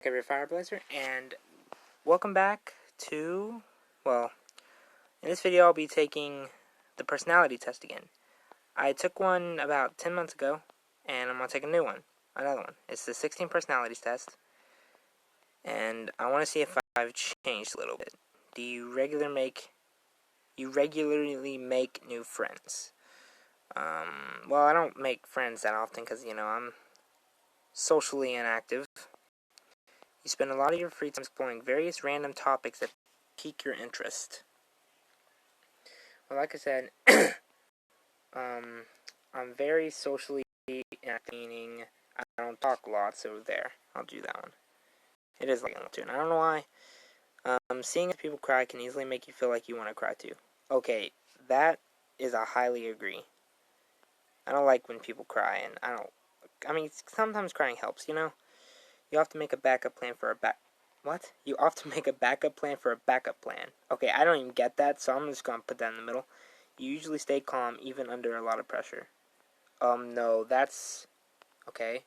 Every Fireblazer, and welcome back to, well, in this video I'll be taking the personality test again. I took one about 10 months ago, and I'm going to take a new one, another one. It's the 16 personalities test, and I want to see if I've changed a little bit. Do you regularly make new friends? Well, I don't make friends that often because, I'm socially inactive. You spend a lot of your free time exploring various random topics that pique your interest. Well, like I said, I'm very socially inactive, meaning I don't talk a lot, so there, I'll do that one. It is like a tune. I don't know why. Seeing people cry can easily make you feel like you want to cry too. Okay, that is a highly agree. I don't like when people cry, and sometimes crying helps, You have to make a backup plan for a What? You have to make a backup plan for a backup plan. Okay, I don't even get that, so I'm just gonna put that in the middle. You usually stay calm even under a lot of pressure. No, that's... Okay.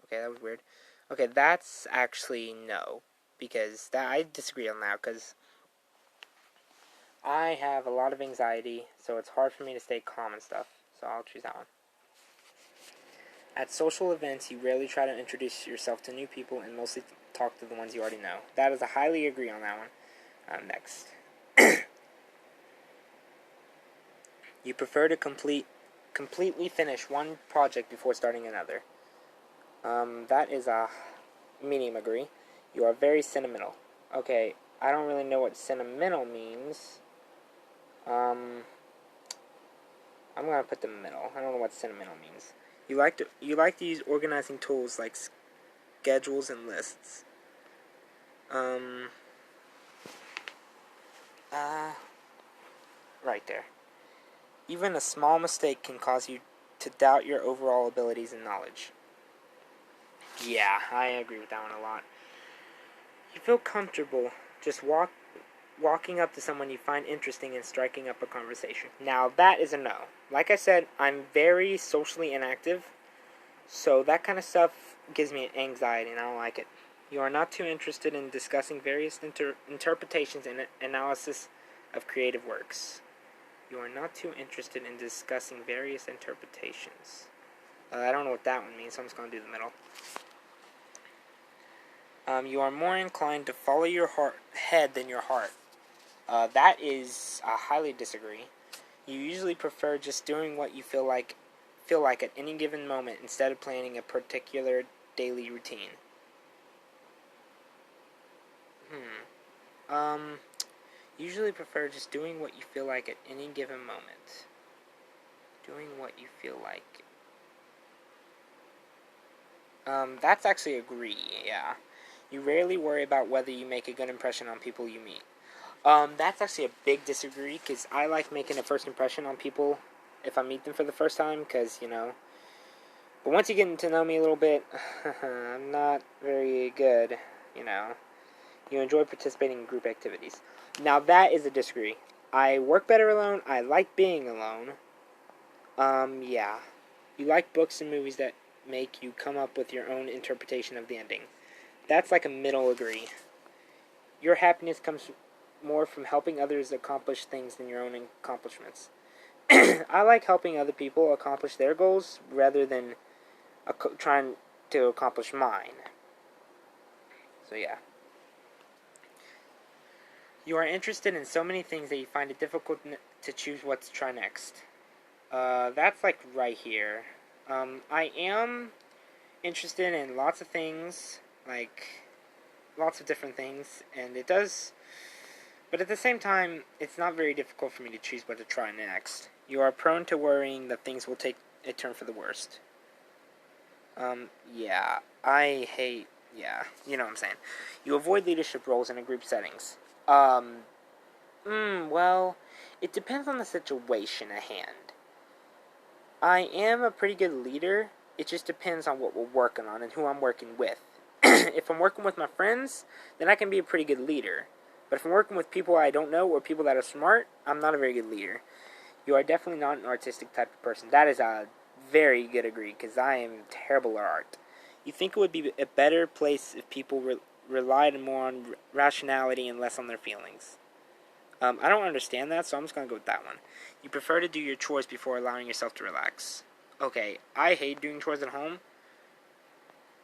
Okay, that was weird. Okay, that's actually no. Because I disagree on that, because I have a lot of anxiety, so it's hard for me to stay calm and stuff. So I'll choose that one. At social events, you rarely try to introduce yourself to new people and mostly talk to the ones you already know. That is a highly agree on that one. Next. You prefer to completely finish one project before starting another. That is a medium agree. You are very sentimental. Okay, I don't really know what sentimental means. I'm gonna put the middle. I don't know what sentimental means. You like to use organizing tools like schedules and lists. Right there. Even a small mistake can cause you to doubt your overall abilities and knowledge. Yeah, I agree with that one a lot. You feel comfortable just walking up to someone you find interesting and striking up a conversation. Now, that is a no. Like I said, I'm very socially inactive, so that kind of stuff gives me anxiety, and I don't like it. You are not too interested in discussing various interpretations and analysis of creative works. You are not too interested in discussing various interpretations. I don't know what that one means, so I'm just going to do the middle. You are more inclined to follow your head than your heart. That is I highly disagree. You usually prefer just doing what you feel like at any given moment instead of planning a particular daily routine. Usually prefer just doing what you feel like at any given moment. Doing what you feel like. That's actually agree, yeah. You rarely worry about whether you make a good impression on people you meet. That's actually a big disagree, because I like making a first impression on people if I meet them for the first time, because, But once you get to know me a little bit, I'm not very good, You enjoy participating in group activities. Now, that is a disagree. I work better alone. I like being alone. Yeah. You like books and movies that make you come up with your own interpretation of the ending. That's like a middle agree. Your happiness comes more from helping others accomplish things than your own accomplishments. I like helping other people accomplish their goals rather than trying to accomplish mine. So yeah. You are interested in so many things that you find it difficult to choose what to try next. That's like right here. I am interested in lots of things, like lots of different things, and it does. But at the same time, it's not very difficult for me to choose what to try next. You are prone to worrying that things will take a turn for the worst. Yeah, you know what I'm saying. You avoid leadership roles in a group settings. Well, it depends on the situation at hand. I am a pretty good leader. It just depends on what we're working on and who I'm working with. If I'm working with my friends, then I can be a pretty good leader. But if I'm working with people I don't know or people that are smart, I'm not a very good leader. You are definitely not an artistic type of person. That is a very good agree, because I am terrible at art. You think it would be a better place if people relied more on rationality and less on their feelings. I don't understand that, so I'm just going to go with that one. You prefer to do your chores before allowing yourself to relax. Okay, I hate doing chores at home,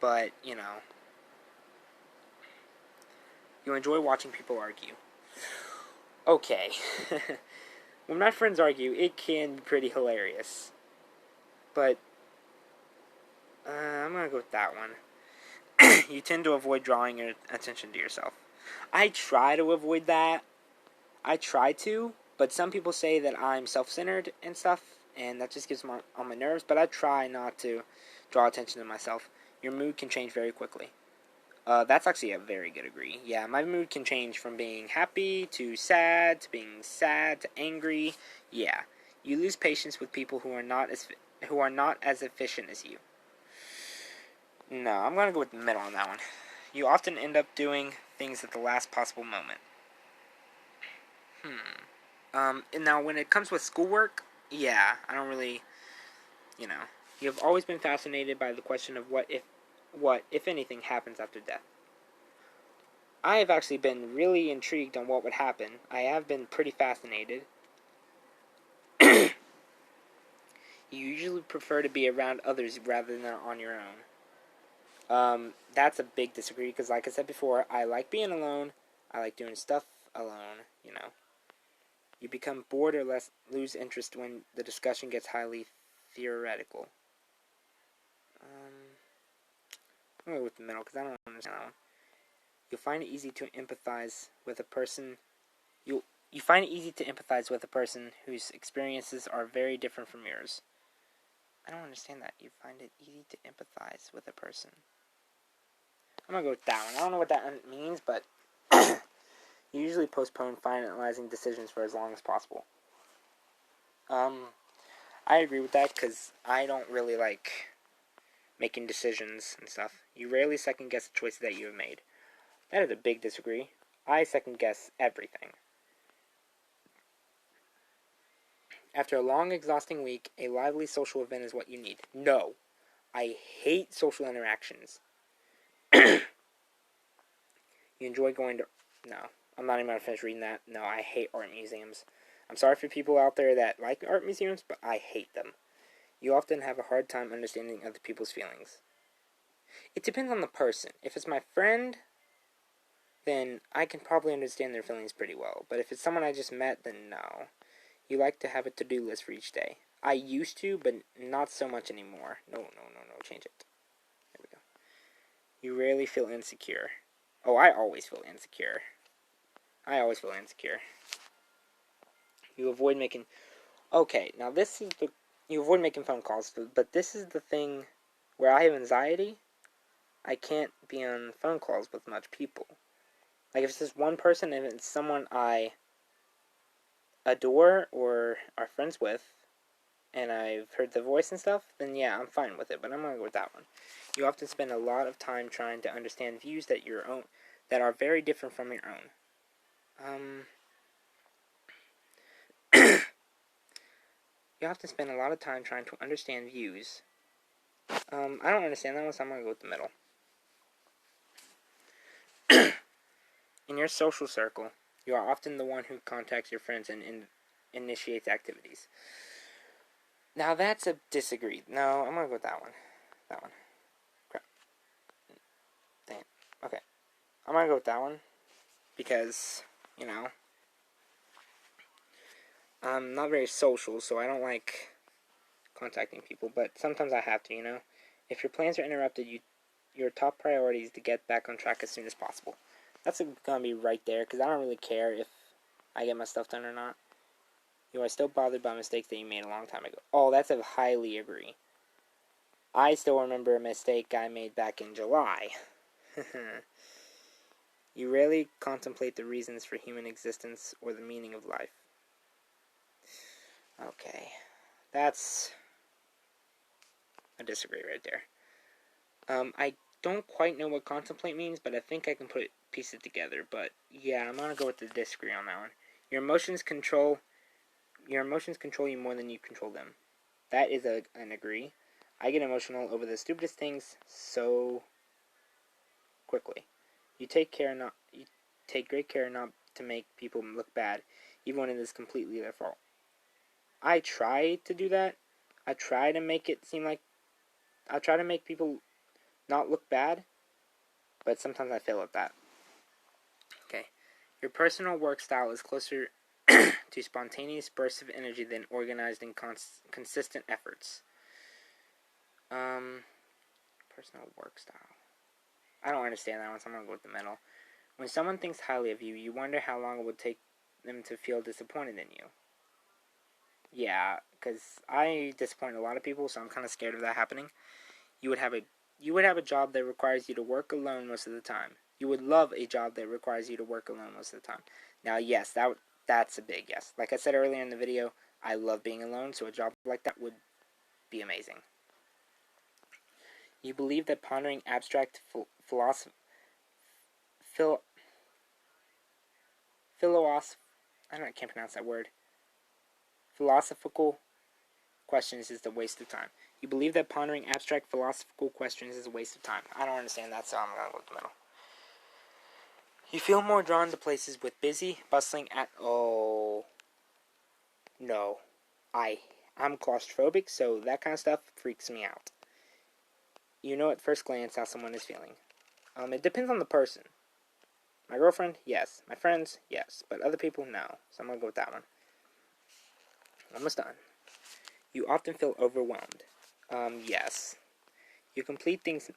but, you enjoy watching people argue. Okay. When my friends argue, it can be pretty hilarious. But, I'm going to go with that one. You tend to avoid drawing your attention to yourself. I try to avoid that. I try to, but some people say that I'm self-centered and stuff, and that just gets on my nerves, but I try not to draw attention to myself. Your mood can change very quickly. That's actually a very good agree. Yeah, my mood can change from being happy to being sad to angry. Yeah, you lose patience with people who are not as efficient as you. No, I'm gonna go with the middle on that one. You often end up doing things at the last possible moment. And now when it comes with schoolwork, yeah, I don't really, you know, you've always been fascinated by the question of what if anything happens after death. I have actually been really intrigued on what would happen. I have been pretty fascinated. You usually prefer to be around others rather than on your own. That's a big disagree because, like I said before, I like being alone. I like doing stuff alone. You become bored or lose interest when the discussion gets highly theoretical. I'm going to go with the middle because I don't understand that one. You'll find it easy to empathize with a person. You find it easy to empathize with a person whose experiences are very different from yours. I don't understand that. You find it easy to empathize with a person. I'm going to go with that one. I don't know what that means, but you usually postpone finalizing decisions for as long as possible. I agree with that because I don't really like making decisions and stuff. You rarely second guess the choices that you have made. That is a big disagree. I second guess everything. After a long, exhausting week, a lively social event is what you need. No. I hate social interactions. You enjoy going to... No. I'm not even going to finish reading that. No, I hate art museums. I'm sorry for people out there that like art museums, but I hate them. You often have a hard time understanding other people's feelings. It depends on the person. If it's my friend, then I can probably understand their feelings pretty well. But if it's someone I just met, then no. You like to have a to-do list for each day. I used to, but not so much anymore. No, change it. There we go. You rarely feel insecure. Oh, I always feel insecure. You avoid making... Okay, now this is the... You avoid making phone calls, but this is the thing where I have anxiety. I can't be on phone calls with much people. Like, if it's just one person and it's someone I adore or are friends with, and I've heard the voice and stuff, then yeah, I'm fine with it, but I'm going to go with that one. You often spend a lot of time trying to understand views that are very different from your own. You often spend a lot of time trying to understand views. I don't understand that one, so I'm going to go with the middle. In your social circle, you are often the one who contacts your friends and initiates activities. Now that's a disagree. No, I'm going to go with that one. Crap. Damn. Okay. I'm going to go with that one. Because, I'm not very social, so I don't like contacting people. But sometimes I have to. If your plans are interrupted, your top priority is to get back on track as soon as possible. That's going to be right there, because I don't really care if I get my stuff done or not. You are still bothered by mistakes that you made a long time ago. Oh, that's a highly agree. I still remember a mistake I made back in July. You rarely contemplate the reasons for human existence or the meaning of life. Okay. That's a disagree right there. I don't quite know what contemplate means, but I think I can piece it together. But yeah, I'm gonna go with the disagree on that one. Your emotions control you more than you control them. That is an agree. I get emotional over the stupidest things so quickly. You take great care not to make people look bad, even when it is completely their fault. I try to do that. I try to make it seem like I try to make people not look bad, but sometimes I fail at that. Okay. Your personal work style is closer to spontaneous bursts of energy than organized and consistent efforts. Personal work style. I don't understand that one, so I'm going to go with the middle. When someone thinks highly of you, you wonder how long it would take them to feel disappointed in you. Yeah, because I disappoint a lot of people, so I'm kind of scared of that happening. You would have a job that requires you to work alone most of the time. You would love a job that requires you to work alone most of the time. Now, yes, that's a big yes. Like I said earlier in the video, I love being alone, so a job like that would be amazing. You believe that pondering abstract philosophy, I can't pronounce that word. Philosophical questions is a waste of time. You believe that pondering abstract philosophical questions is a waste of time. I don't understand that, so I'm going to go with the middle. You feel more drawn to places with busy, bustling oh, no. I'm claustrophobic, so that kind of stuff freaks me out. You know at first glance how someone is feeling. It depends on the person. My girlfriend, yes. My friends, yes. But other people, no. So I'm going to go with that one. Almost done. You often feel overwhelmed. Yes. You complete things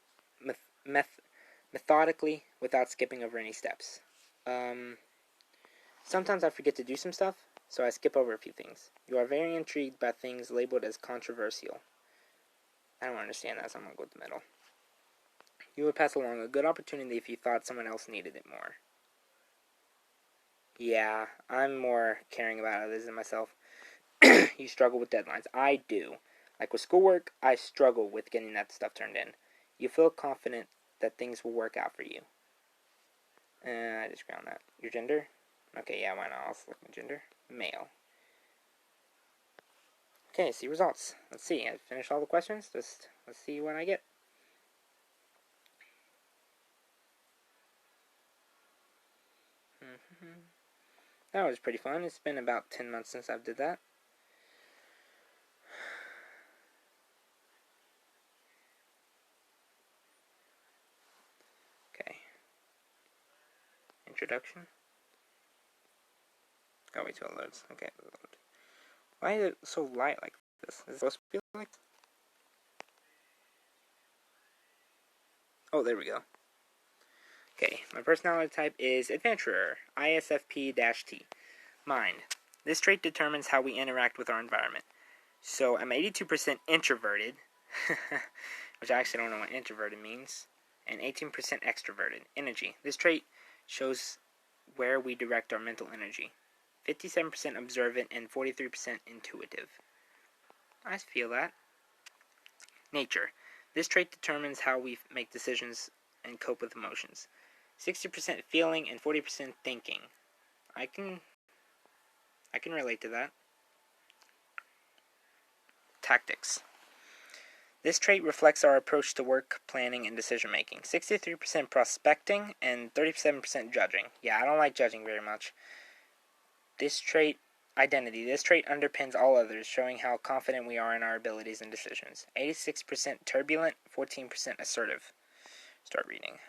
methodically without skipping over any steps. Sometimes I forget to do some stuff, so I skip over a few things. You are very intrigued by things labeled as controversial. I don't understand that, so I'm going to go with the middle. You would pass along a good opportunity if you thought someone else needed it more. Yeah, I'm more caring about others than myself. You struggle with deadlines. I do. Like with schoolwork, I struggle with getting that stuff turned in. You feel confident that things will work out for you. I just ground that. Your gender? Okay, yeah, why not? I'll select my gender. Male. Okay, see results. Let's see. I finished all the questions. Let's see what I get. That was pretty fun. It's been about 10 months since I've did that. Okay. Introduction. Oh, wait till it loads. Okay. Why is it so light like this? Is it supposed to be like this? Oh, there we go. Okay, my personality type is Adventurer, ISFP-T. Mind. This trait determines how we interact with our environment. So I'm 82% introverted, which I actually don't know what introverted means, and 18% extroverted. Energy. This trait shows where we direct our mental energy. 57% observant and 43% intuitive. I feel that. Nature. This trait determines how we make decisions and cope with emotions. 60% feeling and 40% thinking. I can relate to that. Tactics. This trait reflects our approach to work, planning, and decision making. 63% prospecting and 37% judging. Yeah, I don't like judging very much. This trait, identity. This trait underpins all others, showing how confident we are in our abilities and decisions. 86% turbulent, 14% assertive. Start reading.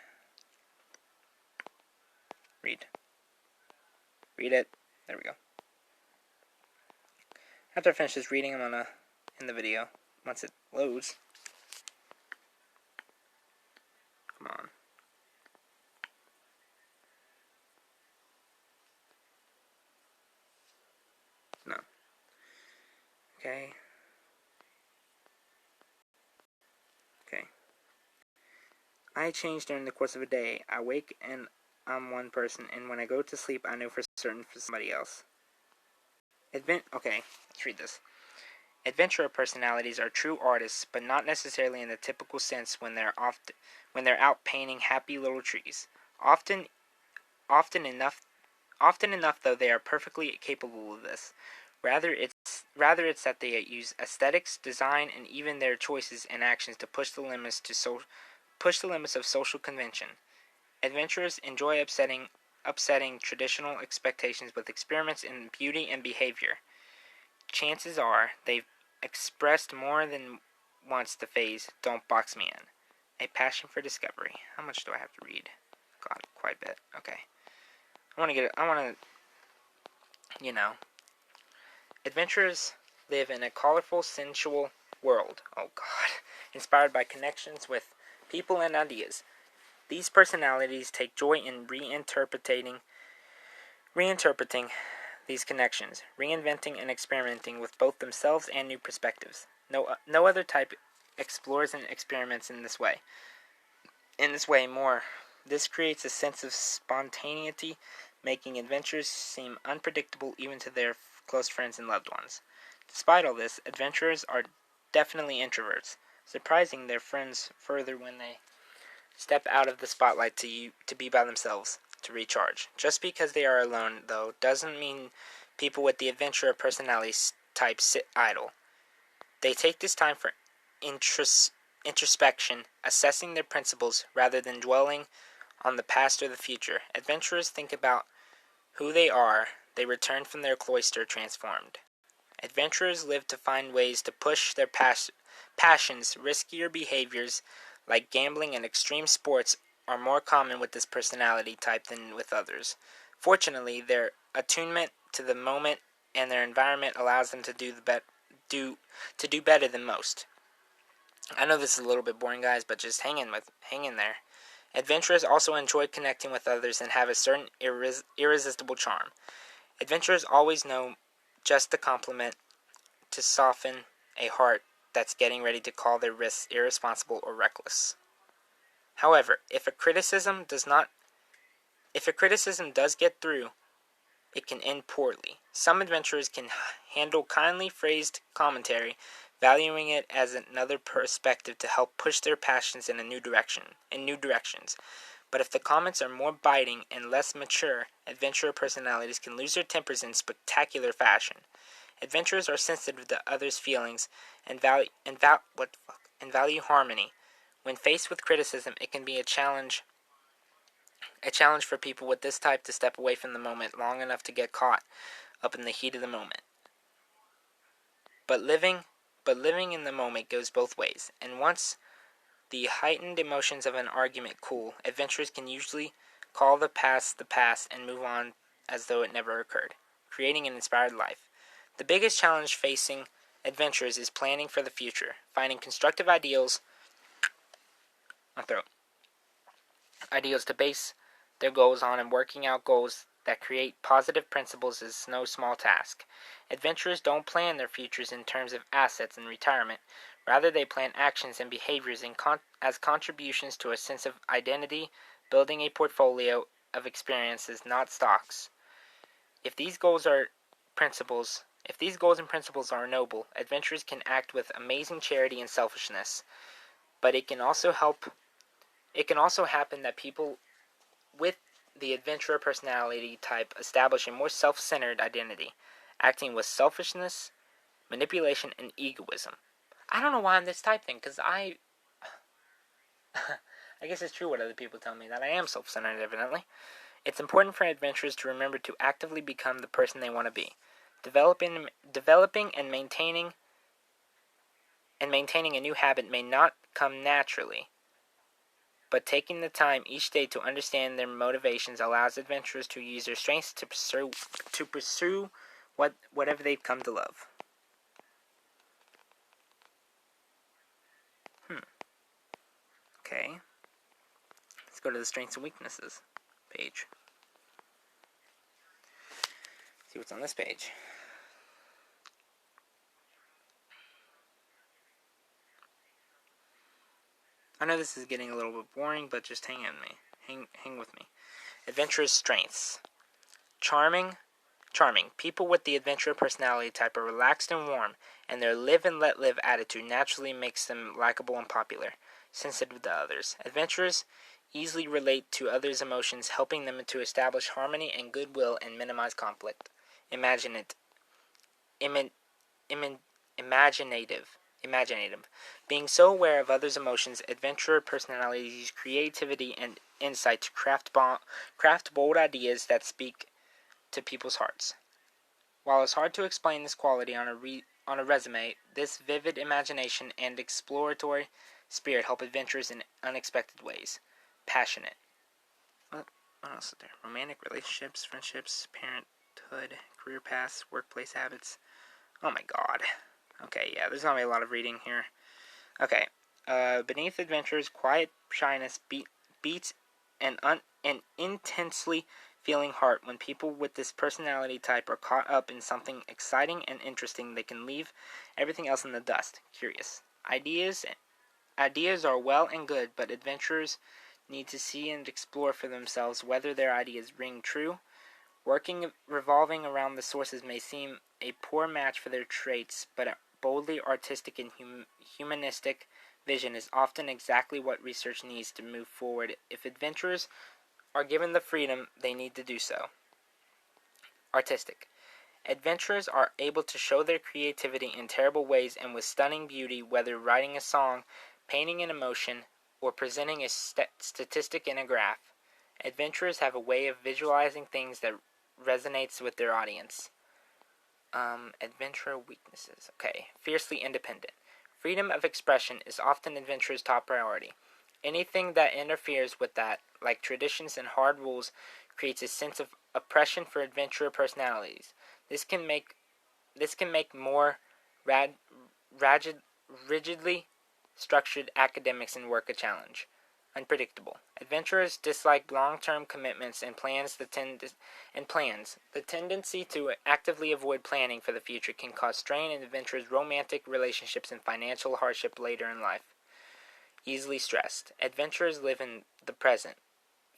Read. Read it. There we go. After I finish this reading, I'm gonna end the video once it loads. Come on. No. Okay. Okay. I change during the course of a day. I wake and I'm one person, and when I go to sleep, I know for certain for somebody else. Okay, let's read this. Adventurer personalities are true artists, but not necessarily in the typical sense when they're out painting happy little trees. Often enough though they are perfectly capable of this. Rather, it's Rather, it's that they use aesthetics, design, and even their choices and actions to push the limits of social convention. Adventurers enjoy upsetting traditional expectations with experiments in beauty and behavior. Chances are they've expressed more than once the phase "Don't box me in." A passion for discovery. How much do I have to read? God, quite a bit. Okay. You know, adventurers live in a colorful, sensual world. Oh God. Inspired by connections with people and ideas. These personalities take joy in reinterpreting these connections, reinventing and experimenting with both themselves and new perspectives. No other type explores and experiments in this way. This creates a sense of spontaneity, making adventures seem unpredictable even to their close friends and loved ones. Despite all this, adventurers are definitely introverts, surprising their friends further when they step out of the spotlight to be by themselves, to recharge. Just because they are alone, though, doesn't mean people with the adventurer personality type sit idle. They take this time for introspection, assessing their principles rather than dwelling on the past or the future. Adventurers think about who they are. They return from their cloister transformed. Adventurers live to find ways to push their passions. Riskier behaviors like gambling and extreme sports are more common with this personality type than with others. Fortunately, their attunement to the moment and their environment allows them to do better than most. I know this is a little bit boring, guys, but just hang in there. Adventurers also enjoy connecting with others and have a certain irresistible charm. Adventurers always know just the compliment to soften a heart that's getting ready to call their risks irresponsible or reckless. However, if a criticism does get through, it can end poorly. Some adventurers can handle kindly phrased commentary, valuing it as another perspective to help push their passions in new directions. But if the comments are more biting and less mature, adventurer personalities can lose their tempers in spectacular fashion. Adventurers are sensitive to others' feelings and value harmony. When faced with criticism, it can be a challenge for people with this type to step away from the moment long enough to get caught up in the heat of the moment. But living in the moment goes both ways, and once the heightened emotions of an argument cool, adventurers can usually call the past and move on as though it never occurred, creating an inspired life. The biggest challenge facing adventurers is planning for the future, finding constructive ideals to base their goals on, and working out goals that create positive principles is no small task. Adventurers don't plan their futures in terms of assets and retirement. Rather, they plan actions and behaviors as contributions to a sense of identity, building a portfolio of experiences, not stocks. If these goals and principles are noble, adventurers can act with amazing charity and selfishness. But it can also happen that people with the adventurer personality type establish a more self-centered identity, acting with selfishness, manipulation, and egoism. I don't know why I'm this type thing, because I guess it's true what other people tell me, that I am self-centered, evidently. It's important for adventurers to remember to actively become the person they want to be. Developing and maintaining a new habit may not come naturally, but taking the time each day to understand their motivations allows adventurers to use their strengths to pursue whatever they've come to love. Okay. Let's go to the strengths and weaknesses page. See what's on this page. I know this is getting a little bit boring, but just hang with me. Adventurous strengths. Charming. People with the adventurer personality type are relaxed and warm, and their live and let live attitude naturally makes them likable and popular, sensitive to others. Adventurers easily relate to others' emotions, helping them to establish harmony and goodwill and minimize conflict. imaginative. Being so aware of others' emotions, adventurer personalities use creativity and insight to craft bold ideas that speak to people's hearts. While it's hard to explain this quality on a resume, this vivid imagination and exploratory spirit help adventurers in unexpected ways. Passionate. What else is there? Romantic relationships, friendships, parenthood, career paths, workplace habits. Oh my god. Okay, yeah, there's not really a lot of reading here. Okay. Beneath adventurers, quiet shyness beats an intensely feeling heart. When people with this personality type are caught up in something exciting and interesting, they can leave everything else in the dust. Curious. Ideas are well and good, but adventurers need to see and explore for themselves whether their ideas ring true. Revolving around the sources may seem a poor match for their traits, but a boldly artistic and humanistic vision is often exactly what research needs to move forward if adventurers are given the freedom they need to do so. Artistic. Adventurers are able to show their creativity in terrible ways and with stunning beauty, whether writing a song, painting an emotion, or presenting a statistic in a graph. Adventurers have a way of visualizing things that resonates with their audience. Adventurer weaknesses. Okay. Fiercely independent. Freedom of expression is often adventurers' top priority. Anything that interferes with that, like traditions and hard rules, creates a sense of oppression for adventurer personalities. This can make more rigidly structured academics and work a challenge. Unpredictable. Adventurers dislike long-term commitments and plans. The tendency to actively avoid planning for the future can cause strain in adventurers' romantic relationships and financial hardship later in life. Easily stressed. Adventurers live in the present,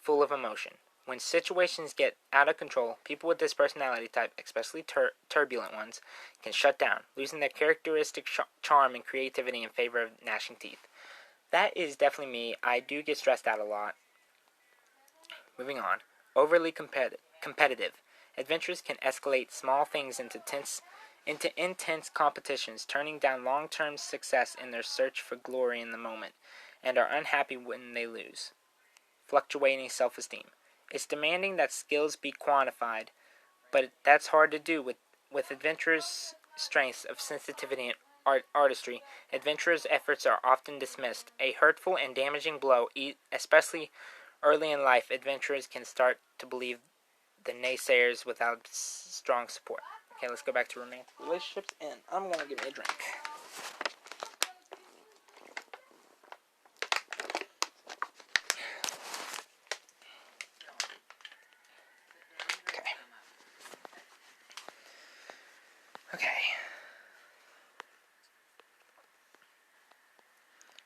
full of emotion. When situations get out of control, people with this personality type, especially turbulent ones, can shut down, losing their characteristic charm and creativity in favor of gnashing teeth. That is definitely me. I do get stressed out a lot. Moving on. Overly competitive. Adventurers can escalate small things into intense competitions, turning down long-term success in their search for glory in the moment, and are unhappy when they lose. Fluctuating self-esteem. It's demanding that skills be quantified, but that's hard to do with adventurers' strengths of sensitivity and artistry. Adventurers' efforts are often dismissed. A hurtful and damaging blow, especially early in life. Adventurers can start to believe the naysayers without strong support. Okay, let's go back to romantic relationships, and I'm gonna give me a drink.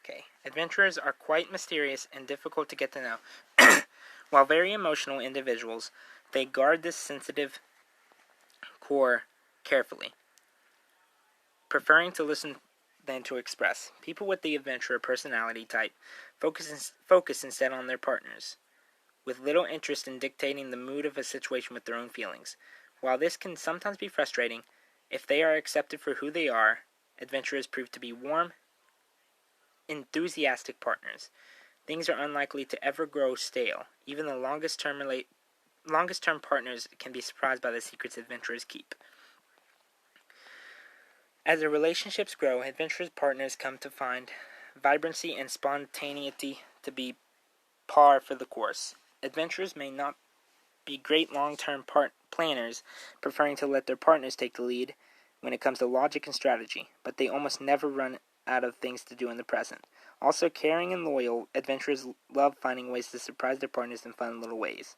Okay. Adventurers are quite mysterious and difficult to get to know. While very emotional individuals, they guard this sensitive core carefully, preferring to listen than to express. People with the adventurer personality type focus instead on their partners, with little interest in dictating the mood of a situation with their own feelings. While this can sometimes be frustrating, if they are accepted for who they are, adventurers prove to be warm, enthusiastic partners. Things are unlikely to ever grow stale. Even the longest-term partners can be surprised by the secrets adventurers keep. As their relationships grow, adventurers' partners come to find vibrancy and spontaneity to be par for the course. Adventurers may not be great long-term planners, preferring to let their partners take the lead when it comes to logic and strategy, but they almost never run out of things to do in the present. Also caring and loyal, adventurers love finding ways to surprise their partners in fun little ways.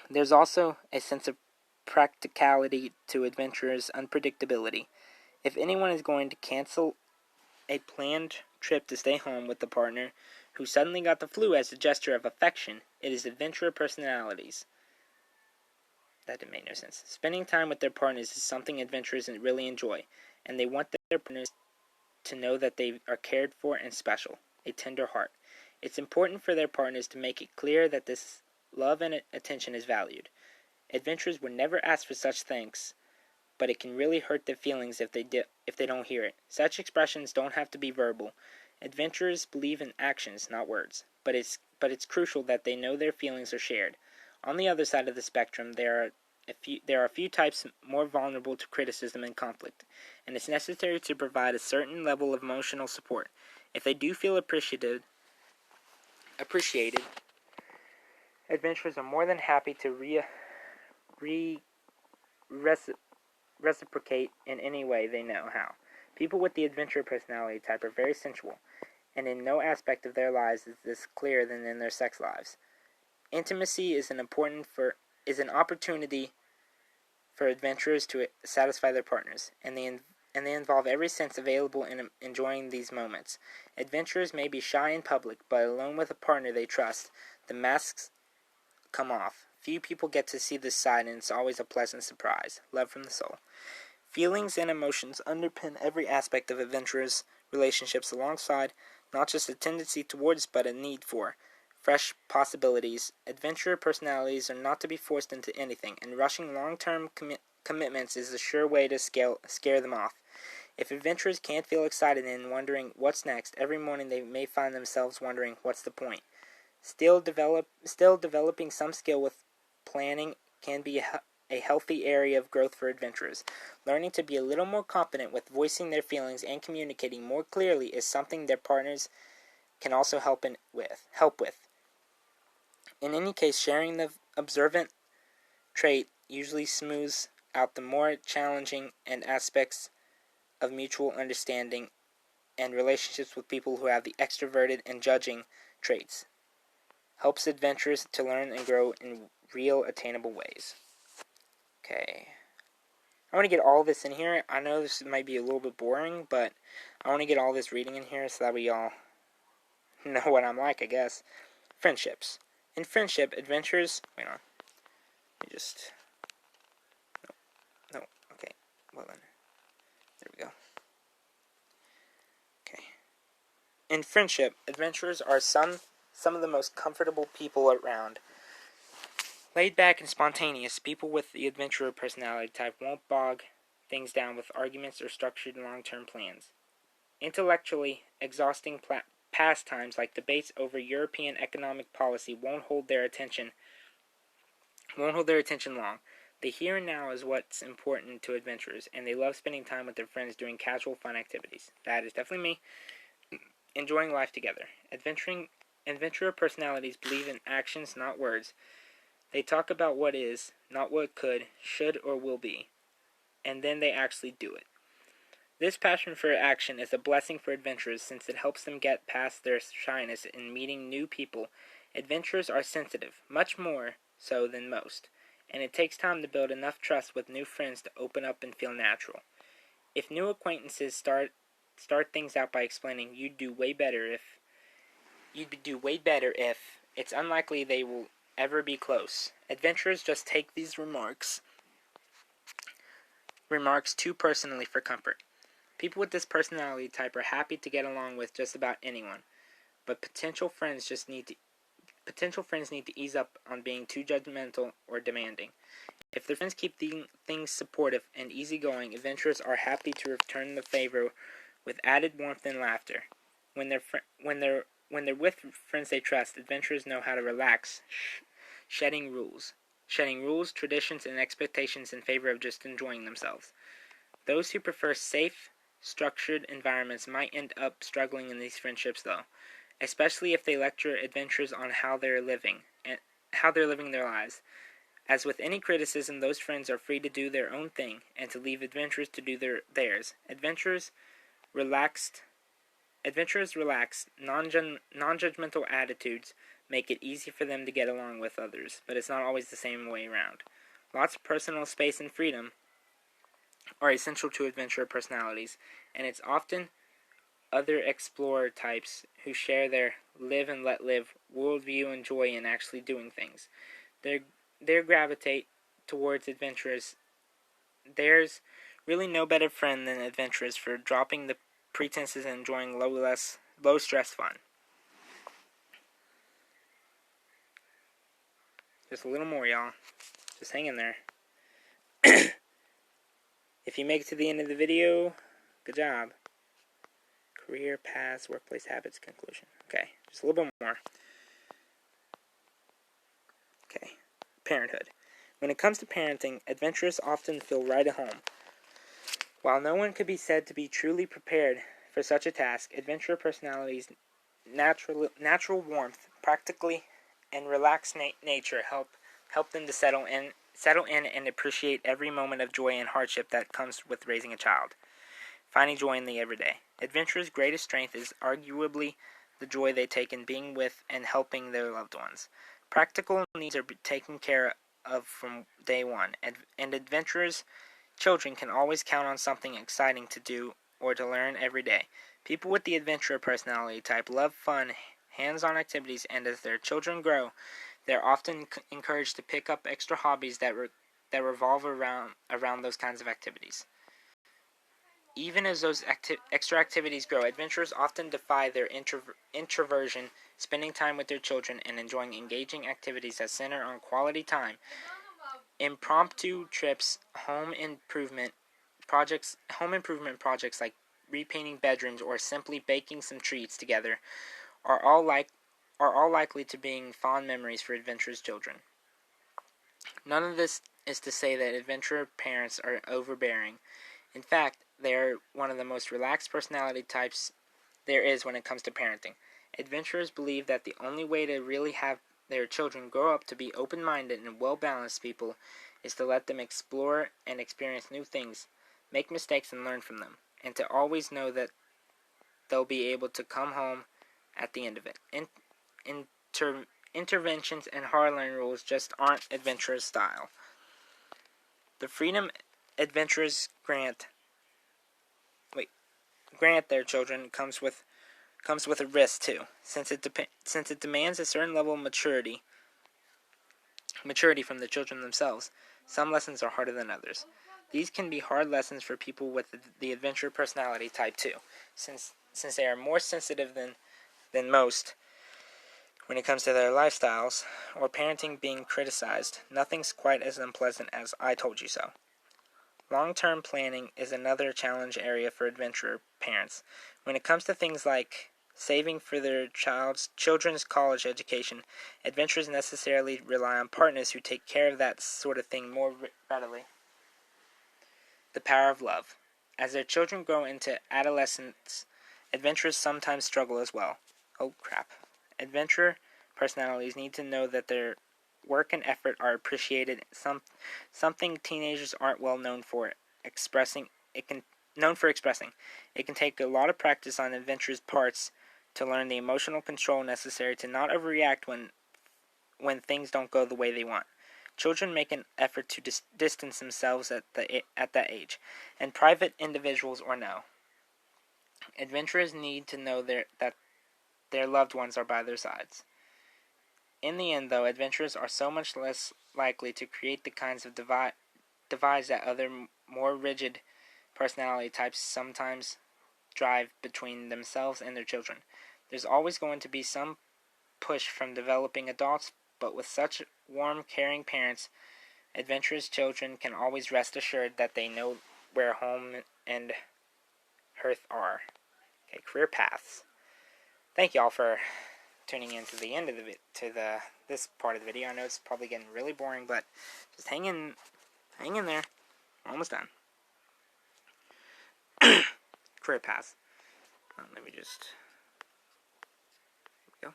There's also a sense of practicality to adventurers' unpredictability. If anyone is going to cancel a planned trip to stay home with the partner who suddenly got the flu as a gesture of affection, it is adventurer personalities. That didn't make no sense. Spending time with their partners is something adventurers really enjoy, and they want their partners to know that they are cared for and special, a tender heart. It's important for their partners to make it clear that this love and attention is valued. Adventurers would never ask for such thanks, but it can really hurt their feelings if they don't hear it. Such expressions don't have to be verbal. Adventurers believe in actions, not words, but it's crucial that they know their feelings are shared. On the other side of the spectrum, there are a few types more vulnerable to criticism and conflict, and it's necessary to provide a certain level of emotional support. If they do feel appreciated, adventurers are more than happy to reciprocate in any way they know how. People with the adventurer personality type are very sensual, and in no aspect of their lives is this clearer than in their sex lives. Intimacy is an opportunity for adventurers to satisfy their partners, and they involve every sense available in enjoying these moments. Adventurers may be shy in public, but alone with a partner they trust, the masks come off. Few people get to see this side, and it's always a pleasant surprise. Love from the soul. Feelings and emotions underpin every aspect of adventurers' relationships alongside not just a tendency towards, but a need for fresh possibilities. Adventurer personalities are not to be forced into anything, and rushing long-term commitments is a sure way to scare them off. If adventurers can't feel excited and wondering what's next, every morning they may find themselves wondering what's the point. Still developing some skill with planning can be a healthy area of growth for adventurers. Learning to be a little more confident with voicing their feelings and communicating more clearly is something their partners can also help with. In any case, sharing the observant trait usually smooths out the more challenging aspects of mutual understanding and relationships with people who have the extroverted and judging traits. Helps adventurers to learn and grow in real, attainable ways. Okay. I want to get all this in here. I know this might be a little bit boring, but I want to get all this reading in here so that we all know what I'm like, I guess. Friendships. In friendship, adventurers... Wait on. Let me just... No. Okay. Well then. There we go. Okay. In friendship, adventurers are some of the most comfortable people around. Laid back and spontaneous, people with the adventurer personality type won't bog things down with arguments or structured long-term plans. Intellectually exhausting pastimes like debates over European economic policy won't hold their attention long. The here and now is what's important to adventurers, and they love spending time with their friends doing casual fun activities. That is definitely me. Enjoying life together. Adventurer personalities believe in actions, not words. They talk about what is, not what could, should, or will be, and then they actually do it. This passion for action is a blessing for adventurers since it helps them get past their shyness in meeting new people. Adventurers are sensitive, much more so than most, and it takes time to build enough trust with new friends to open up and feel natural. If new acquaintances start things out by explaining you'd do way better if, it's unlikely they will ever be close. Adventurers just take these remarks too personally for comfort. People with this personality type are happy to get along with just about anyone, but potential friends need to ease up on being too judgmental or demanding. If their friends keep things supportive and easygoing, adventurers are happy to return the favor with added warmth and laughter. When they're with friends they trust, adventurers know how to relax, shedding rules, traditions, and expectations in favor of just enjoying themselves. Those who prefer safe, structured environments might end up struggling in these friendships, though, especially if they lecture adventurers on how they're living their lives. As with any criticism, those friends are free to do their own thing and to leave adventurers to do theirs. Adventurers' relaxed, non-judgmental attitudes make it easy for them to get along with others, but it's not always the same way around. Lots of personal space and freedom are essential to adventurer personalities, and it's often other explorer types who share their live and let live worldview and joy in actually doing things. They gravitate towards adventurers. There's really no better friend than adventurers for dropping the pretenses and enjoying low stress fun. Just a little more, y'all. Just hang in there. If you make it to the end of the video, good job. Career paths, workplace habits, conclusion. Okay, just a little bit more. Okay, parenthood. When it comes to parenting, adventurers often feel right at home. While no one could be said to be truly prepared for such a task, adventurer personalities' natural warmth, practically, and relaxed nature help them to settle in and appreciate every moment of joy and hardship that comes with raising a child. Finding joy in the everyday. Adventurers' greatest strength is arguably the joy they take in being with and helping their loved ones. Practical needs are taken care of from day one, and adventurers' children can always count on something exciting to do or to learn every day. People with the adventurer personality type love fun, hands-on activities, and as their children grow, they're often encouraged to pick up extra hobbies that revolve around those kinds of activities. Even as those extra activities grow, adventurers often defy their introversion, spending time with their children and enjoying engaging activities that center on quality time. Impromptu trips, home improvement projects like repainting bedrooms or simply baking some treats together are all likely to being fond memories for adventurous children. None of this is to say that adventurer parents are overbearing. In fact, they are one of the most relaxed personality types there is when it comes to parenting. Adventurers believe that the only way to really have their children grow up to be open-minded and well-balanced people is to let them explore and experience new things, make mistakes and learn from them, and to always know that they'll be able to come home at the end of it. Interventions and hard-line rules just aren't adventurers' style. The freedom adventurers grant their children comes with a risk too, since it demands a certain level of maturity from the children themselves. Some lessons are harder than others. These can be hard lessons for people with the adventure personality type too, since they are more sensitive than most when it comes to their lifestyles or parenting being criticized. Nothing's quite as unpleasant as "I told you so." Long-term planning is another challenge area for adventurer parents. When it comes to things like saving for their children's college education, adventurers necessarily rely on partners who take care of that sort of thing more readily. The power of love. As their children grow into adolescence, adventurers sometimes struggle as well. Oh crap. Adventurer personalities need to know that their work and effort are appreciated. Something teenagers aren't well known for expressing. It can take a lot of practice on adventurers' parts to learn the emotional control necessary to not overreact when things don't go the way they want. Children make an effort to distance themselves at that age, and private individuals or no. Adventurers need to know that their loved ones are by their sides. In the end, though, adventurers are so much less likely to create the kinds of divides that other more rigid personality types sometimes drive between themselves and their children. There's always going to be some push from developing adults, but with such warm, caring parents, adventurous children can always rest assured that they know where home and hearth are. Okay, career paths. Thank you all for tuning in to the end of this part of the video. I know it's probably getting really boring, but just hang in there. We're almost done. Career paths. Let me just. Here we go.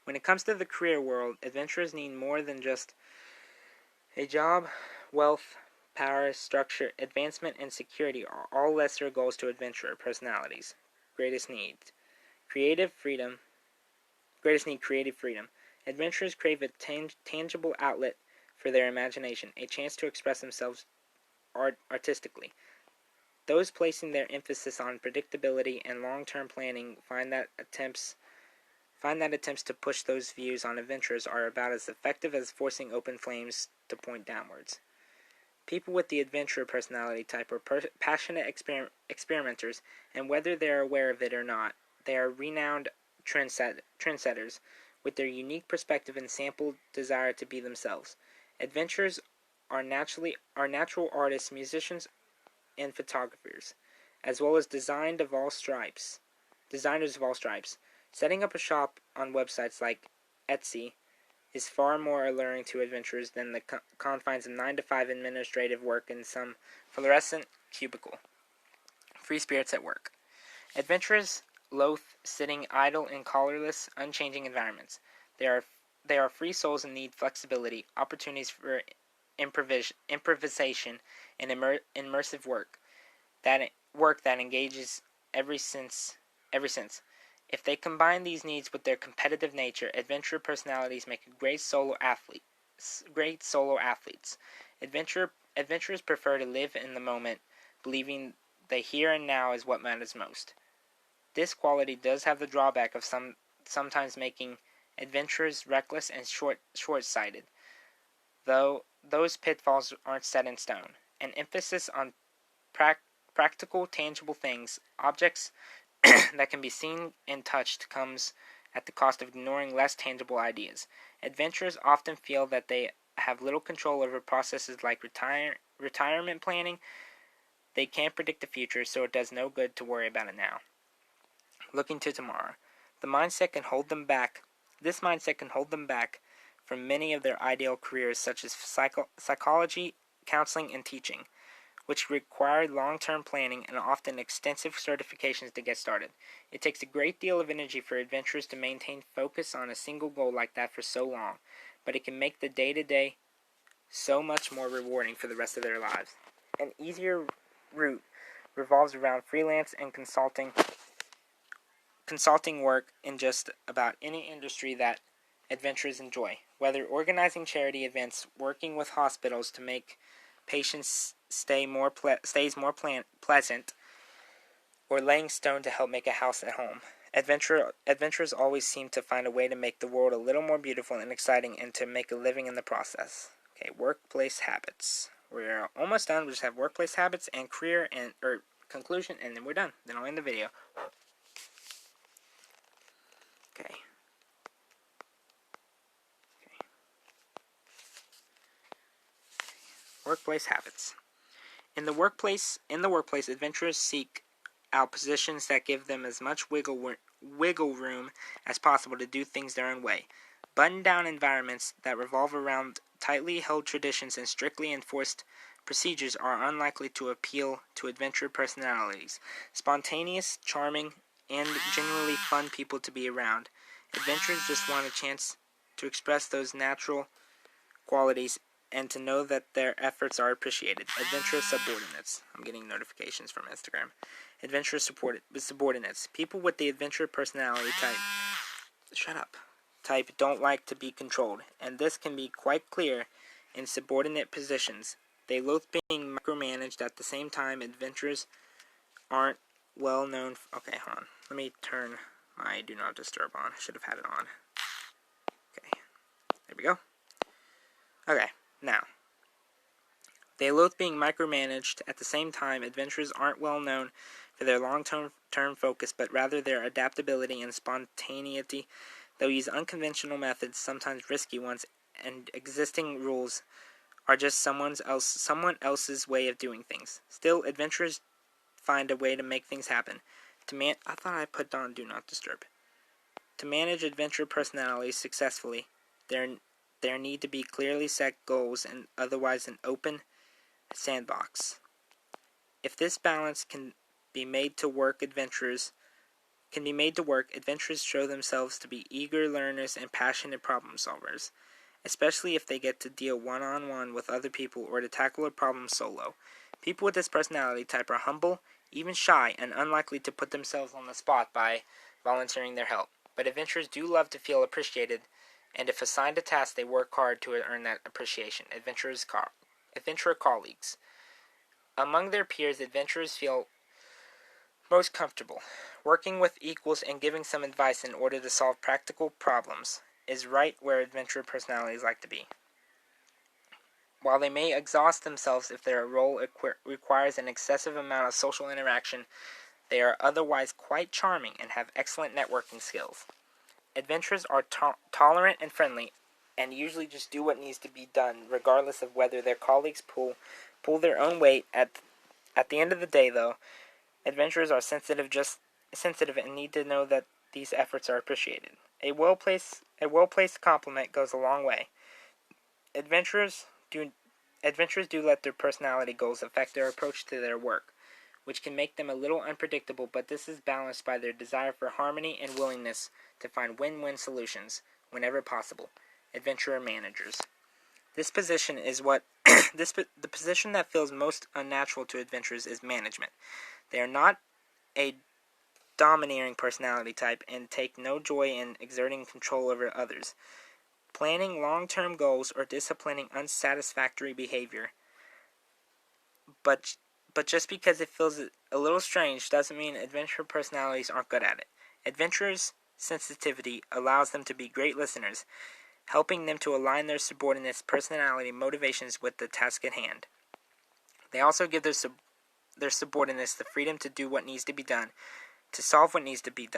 When it comes to the career world, adventurers need more than just a job. Wealth, power, structure, advancement, and security are all lesser goals to adventurer personalities. Greatest need creative freedom. Adventurers crave a tangible outlet for their imagination, a chance to express themselves artistically. Those placing their emphasis on predictability and long-term planning find that attempts to push those views on adventurers are about as effective as forcing open flames to point downwards. People with the adventurer personality type are passionate experimenters, and whether they are aware of it or not, they are renowned trendsetters with their unique perspective and sample desire to be themselves. Adventurers are natural artists, musicians, and photographers, as well as designers of all stripes. Setting up a shop on websites like Etsy is far more alluring to adventurers than the confines of 9-to-5 administrative work in some fluorescent cubicle. Free spirits at work. Adventurers loathe sitting idle in colorless, unchanging environments. They are free souls and need flexibility, opportunities for improvisation, and immersive work that engages every sense. If they combine these needs with their competitive nature, adventurer personalities make great solo athletes. Adventurers prefer to live in the moment, believing the here and now is what matters most. This quality does have the drawback of sometimes making adventurers reckless and short-sighted, though those pitfalls aren't set in stone. An emphasis on practical, tangible things, objects that can be seen and touched, comes at the cost of ignoring less tangible ideas. Adventurers often feel that they have little control over processes like retirement planning. They can't predict the future, so it does no good to worry about it now. Looking to tomorrow. This mindset can hold them back from many of their ideal careers, such as psychology, counseling, and teaching, which require long-term planning and often extensive certifications to get started. It takes a great deal of energy for adventurers to maintain focus on a single goal like that for so long, but it can make the day-to-day so much more rewarding for the rest of their lives. An easier route revolves around freelance and consulting work in just about any industry that adventurers enjoy, whether organizing charity events, working with hospitals to make patients stays more pleasant, or laying stone to help make a house at home. Adventurers always seem to find a way to make the world a little more beautiful and exciting, and to make a living in the process. Okay, workplace habits. We're almost done. We just have workplace habits and career or conclusion, and then we're done. Then I'll end the video. Okay. Workplace habits. In the workplace, adventurers seek out positions that give them as much wiggle room as possible to do things their own way. Buttoned-down environments that revolve around tightly held traditions and strictly enforced procedures are unlikely to appeal to adventurer personalities. Spontaneous, charming, and genuinely fun people to be around. Adventurers just want a chance to express those natural qualities and to know that their efforts are appreciated. Adventurous subordinates. I'm getting notifications from Instagram. Adventurous subordinates. People with the adventurer personality type don't like to be controlled, and this can be quite clear in subordinate positions. They loathe being micromanaged. At the same time, adventurers aren't well known. Okay, hold on. Let me turn my Do Not Disturb on. I should have had it on. Okay, there we go. Okay, now. They loathe being micromanaged. At the same time, adventurers aren't well known for their long-term focus, but rather their adaptability and spontaneity. They'll use unconventional methods, sometimes risky ones, and existing rules are just someone else's way of doing things. Still, adventurers find a way to make things happen. I thought I put on Do Not Disturb. To manage adventure personalities successfully, there need to be clearly set goals and otherwise an open sandbox. If this balance can be made to work, adventurers show themselves to be eager learners and passionate problem solvers, especially if they get to deal one-on-one with other people or to tackle a problem solo. People with this personality type are humble, even shy, and unlikely to put themselves on the spot by volunteering their help. But adventurers do love to feel appreciated, and if assigned a task, they work hard to earn that appreciation. Adventurer colleagues. Among their peers, adventurers feel most comfortable. Working with equals and giving some advice in order to solve practical problems is right where adventurer personalities like to be. While they may exhaust themselves if their role requires an excessive amount of social interaction, they are otherwise quite charming and have excellent networking skills. Adventurers are tolerant and friendly, and usually just do what needs to be done, regardless of whether their colleagues pull their own weight at At the end of the day, though, adventurers are sensitive and need to know that these efforts are appreciated. A well placed compliment goes a long way. Adventurers do Adventurers do let their personality goals affect their approach to their work, which can make them a little unpredictable, but this is balanced by their desire for harmony and willingness to find win-win solutions whenever possible. Adventurer managers. This position is what the position that feels most unnatural to adventurers is management. They are not a domineering personality type and take no joy in exerting control over others, planning long-term goals, or disciplining unsatisfactory behavior. But just because it feels a little strange doesn't mean adventurer personalities aren't good at it. Adventurers' sensitivity allows them to be great listeners, helping them to align their subordinates' personality motivations with the task at hand. They also give their subordinates the freedom to do what needs to be done, to solve what needs to be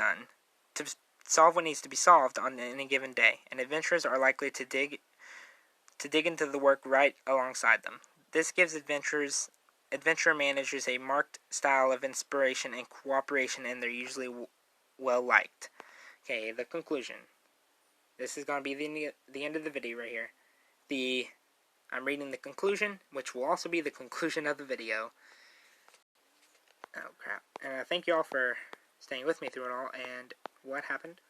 solved on any given day, and adventurers are likely to dig into the work right alongside them. This gives adventurer managers a marked style of inspiration and cooperation, and they're usually well liked. Okay, the conclusion. This is going to be the end of the video right here. I'm reading the conclusion, which will also be the conclusion of the video. Oh, crap. And thank you all for staying with me through it all. And what happened?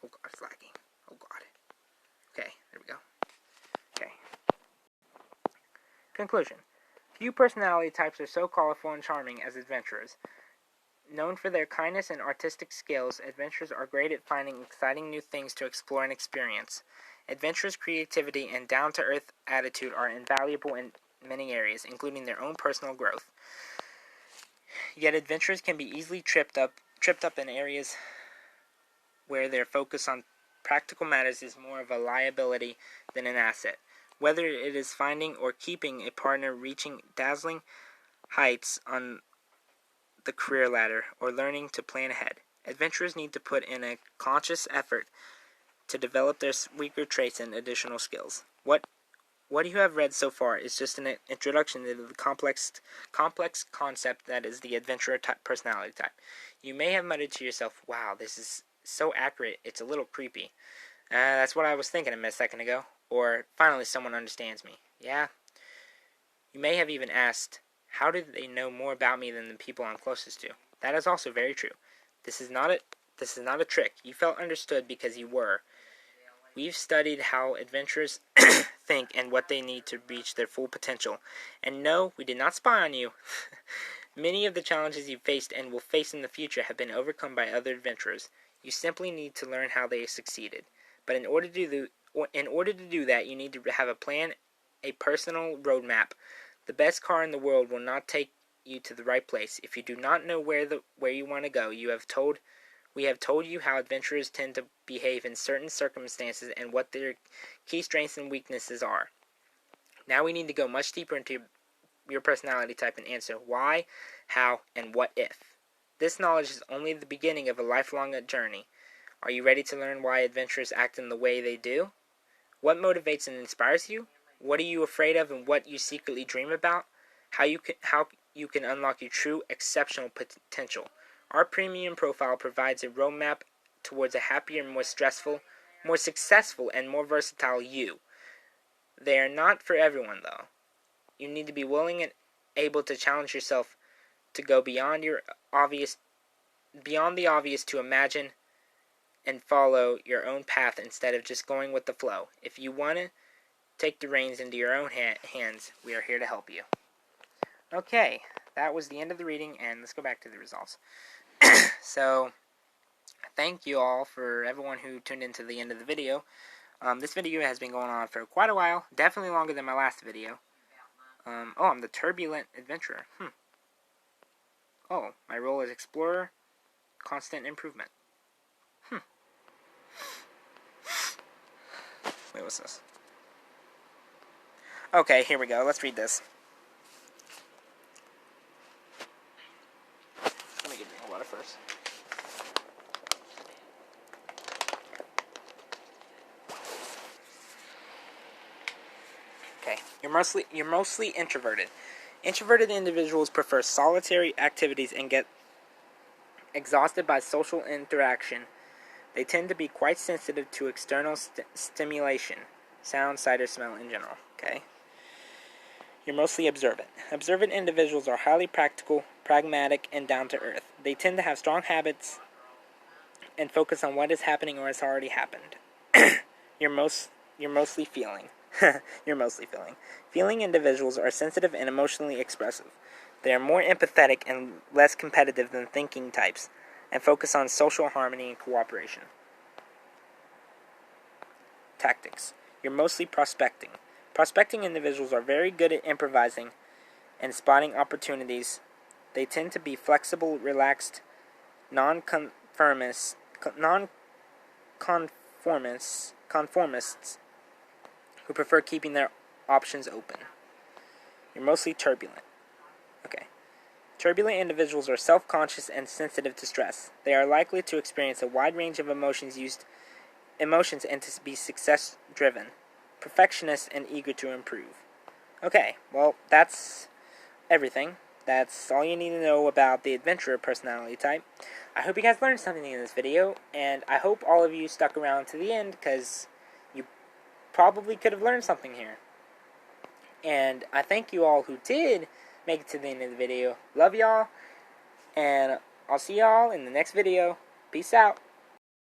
Oh, God, it's lagging. Oh, God. Okay, there we go. Okay. Conclusion. Few personality types are so colorful and charming as adventurers. Known for their kindness and artistic skills, adventurers are great at finding exciting new things to explore and experience. Adventurers' creativity and down-to-earth attitude are invaluable in many areas, including their own personal growth. Yet adventurers can be easily tripped up in areas where their focus on practical matters is more of a liability than an asset. Whether it is finding or keeping a partner, reaching dazzling heights on the career ladder, or learning to plan ahead, adventurers need to put in a conscious effort to develop their weaker traits and additional skills. What you have read so far is just an introduction to the complex concept that is the adventurer personality type. You may have muttered to yourself, "Wow, this is so accurate, it's a little creepy. That's what I was thinking a second ago." Or, "Finally someone understands me." Yeah. You may have even asked, "How did they know more about me than the people I'm closest to?" That is also very true. This is not a trick. You felt understood because you were. We've studied how adventurers think and what they need to reach their full potential. And no, we did not spy on you. Many of the challenges you faced and will face in the future have been overcome by other adventurers. You simply need to learn how they succeeded. But in order to do that, you need to have a plan, a personal roadmap. The best car in the world will not take you to the right place. If you do not know where you want to go, we have told you how adventurers tend to behave in certain circumstances and what their key strengths and weaknesses are. Now we need to go much deeper into your personality type and answer why, how, and what if. This knowledge is only the beginning of a lifelong journey. Are you ready to learn why adventurers act in the way they do? What motivates and inspires you? What are you afraid of and what you secretly dream about? How you can unlock your true exceptional potential. Our premium profile provides a roadmap towards a happier, more successful, and more versatile you. They are not for everyone, though. You need to be willing and able to challenge yourself to go beyond the obvious to imagine and follow your own path instead of just going with the flow. If you want to take the reins into your own hands, we are here to help you. Okay, that was the end of the reading, and let's go back to the results. So, thank you all for everyone who tuned into the end of the video. This video has been going on for quite a while, definitely longer than my last video. I'm the Turbulent Adventurer. Oh, my role is Explorer, Constant Improvement. Wait, what's this? Okay, here we go. Let's read this. Let me get a water first. Okay, you're mostly introverted. Introverted individuals prefer solitary activities and get exhausted by social interaction. They tend to be quite sensitive to external stimulation, sound, sight, or smell in general. Okay? You're mostly observant. Observant individuals are highly practical, pragmatic, and down to earth. They tend to have strong habits and focus on what is happening or has already happened. You're mostly feeling. You're mostly feeling. Feeling individuals are sensitive and emotionally expressive. They are more empathetic and less competitive than thinking types, and focus on social harmony and cooperation. Tactics. You're mostly prospecting. Prospecting individuals are very good at improvising and spotting opportunities. They tend to be flexible, relaxed, non-conformists who prefer keeping their options open. You're mostly turbulent. Okay. Turbulent individuals are self-conscious and sensitive to stress. They are likely to experience a wide range of emotions and to be success-driven, perfectionist, and eager to improve. Okay, well, that's everything. That's all you need to know about the adventurer personality type. I hope you guys learned something in this video, and I hope all of you stuck around to the end, because you probably could have learned something here. And I thank you all who did make it to the end of the video. Love y'all, and I'll see y'all in the next video. Peace out.